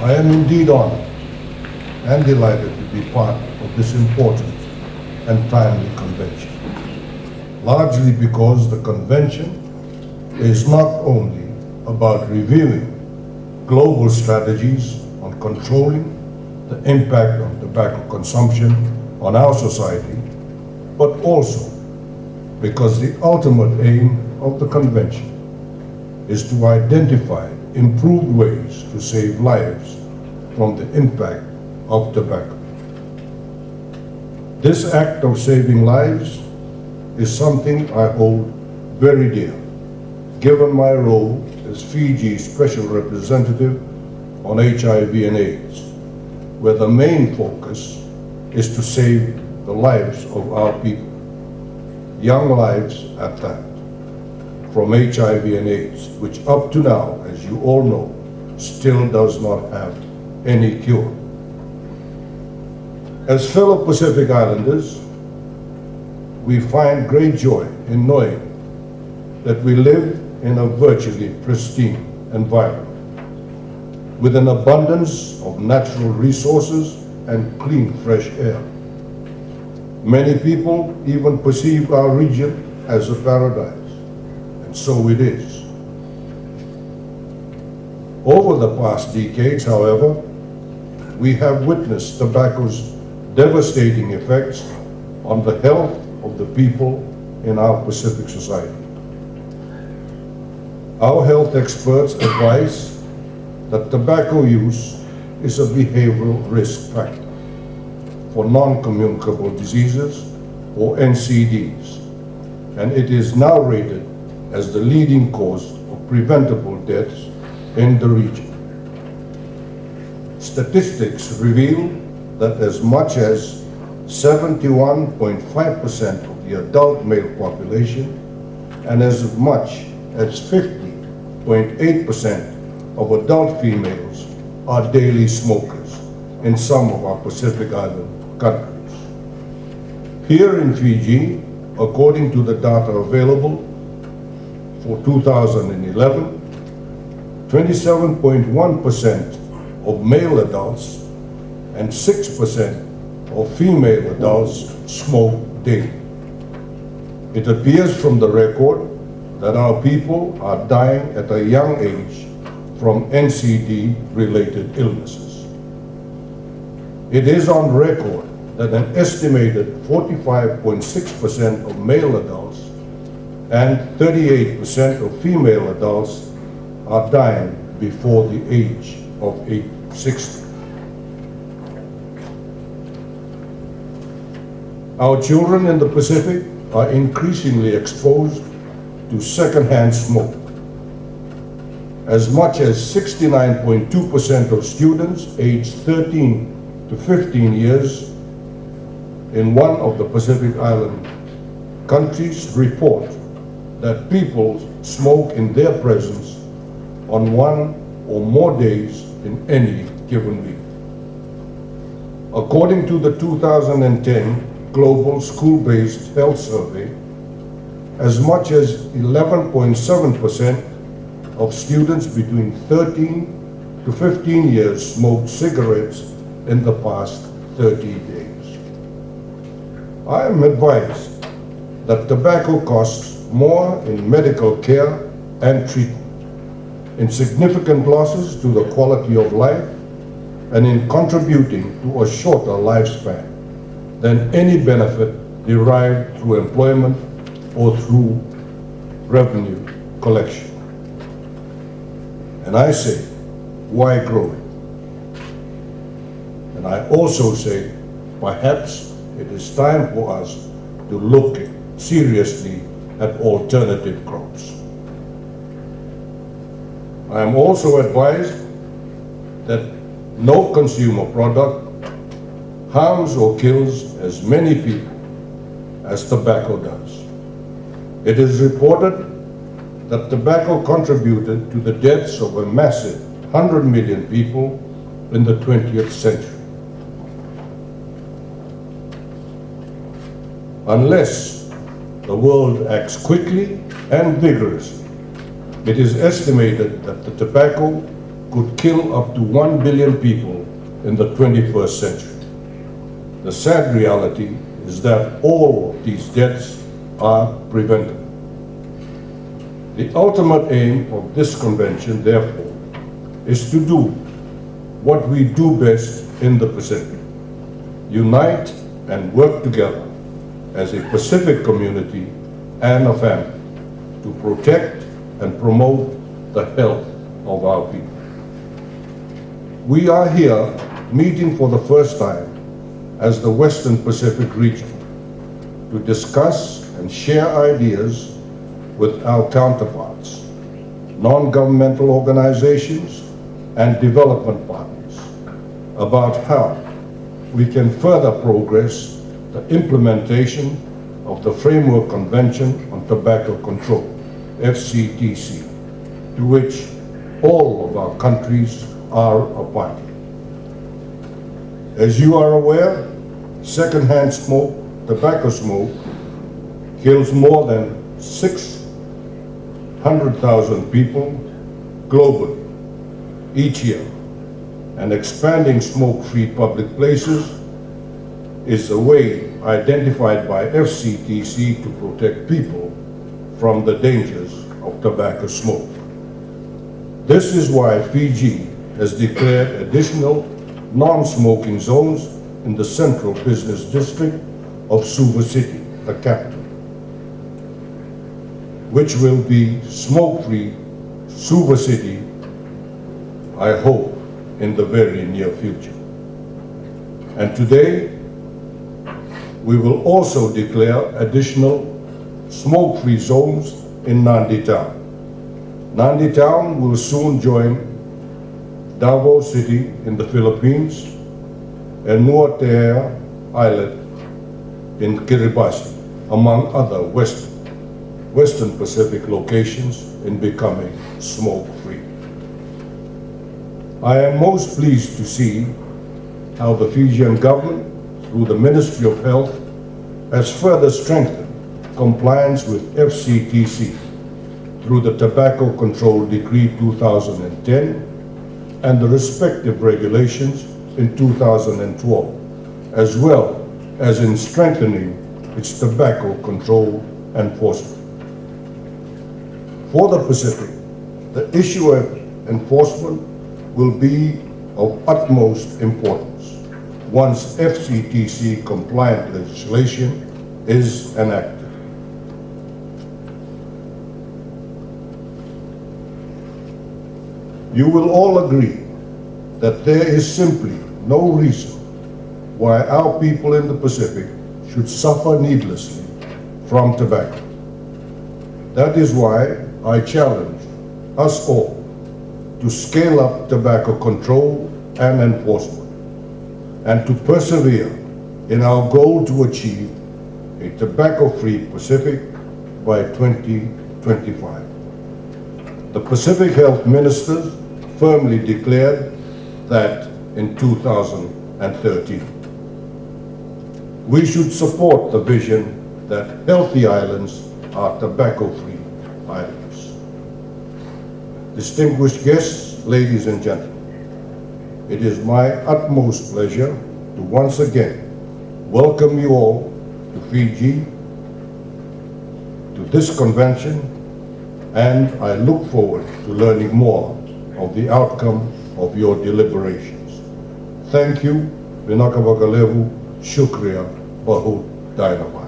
I am indeed honored and delighted to be part of this important and timely convention, largely because the convention is not only about reviewing global strategies on controlling the impact of tobacco consumption on our society, but also because the ultimate aim of the convention is to identify improved ways to save lives from the impact of tobacco. This act of saving lives is something I hold very dear, given my role as Fiji's Special Representative on HIV and AIDS, where the main focus is to save the lives of our people, young lives at that, from HIV and AIDS, which up to now, as you all know, still does not have any cure. As fellow Pacific Islanders, we find great joy in knowing that we live in a virtually pristine environment with an abundance of natural resources and clean, fresh air. Many people even perceive our region as a paradise, and so it is. Over the past decades, however, we have witnessed tobacco's devastating effects on the health of the people in our Pacific society. Our health experts advise that tobacco use is a behavioral risk factor for non-communicable diseases, or NCDs, and it is now rated as the leading cause of preventable deaths in the region. Statistics reveal that as much as 71.5% of the adult male population and as much as 50.8% of adult females are daily smokers in some of our Pacific Island countries. Here in Fiji, according to the data available for 2011, 27.1% of male adults and 6% of female adults smoke daily. It appears from the record that our people are dying at a young age from NCD-related illnesses. It is on record that an estimated 45.6% of male adults and 38% of female adults are dying before the age of 60. Our children in the Pacific are increasingly exposed to secondhand smoke. As much as 69.2% of students aged 13 to 15 years in one of the Pacific Island countries report that people smoke in their presence on one or more days in any given week. According to the 2010 Global School-Based Health Survey, as much as 11.7% of students between 13 to 15 years smoked cigarettes in the past 30 days. I am advised that tobacco costs more in medical care and treatment, in significant losses to the quality of life, and in contributing to a shorter lifespan than any benefit derived through employment or through revenue collection. And I say, why grow it? And I also say, perhaps it is time for us to look seriously at alternative crops. I am also advised that no consumer product harms or kills as many people as tobacco does. It is reported that tobacco contributed to the deaths of a massive 100 million people in the 20th century. Unless the world acts quickly and vigorously, it is estimated that the tobacco could kill up to 1 billion people in the 21st century. The sad reality is that all of these deaths are preventable. The ultimate aim of this convention, therefore, is to do what we do best in the Pacific: unite and work together as a Pacific community and a family to protect and promote the health of our people. We are here meeting for the first time as the Western Pacific region to discuss and share ideas with our counterparts, non-governmental organizations, and development partners about how we can further progress the implementation of the Framework Convention on Tobacco Control, FCTC, to which all of our countries are a party. As you are aware, secondhand smoke, tobacco smoke, kills more than 600,000 people globally each year, and expanding smoke-free public places is a way identified by FCTC to protect people from the dangers of tobacco smoke. This is why Fiji has declared additional non-smoking zones in the central business district of Suva City, the capital, which will be smoke-free Suva City, I hope, in the very near future. And today, we will also declare additional smoke-free zones in Nadi Town. Nadi Town will soon join Davao City in the Philippines and Nuatea Island in Kiribati, among other Western Pacific locations in becoming smoke-free. I am most pleased to see how the Fijian government, through the Ministry of Health, has further strengthened compliance with FCTC through the Tobacco Control Decree 2010 and the respective regulations in 2012, as well as in strengthening its tobacco control enforcement. For the Pacific, the issue of enforcement will be of utmost importance once FCTC compliant legislation is enacted. You will all agree that there is simply no reason why our people in the Pacific should suffer needlessly from tobacco. That is why I challenge us all to scale up tobacco control and enforcement, and to persevere in our goal to achieve a tobacco-free Pacific by 2025. The Pacific Health Ministers firmly declared that in 2013. We should support the vision that healthy islands are tobacco-free islands. Distinguished guests, ladies and gentlemen, it is my utmost pleasure to once again welcome you all to Fiji, to this convention, and I look forward to learning more of the outcome of your deliberations. Thank you. Vinaka Vakalevu, Shukriya, Bahut Dynamite.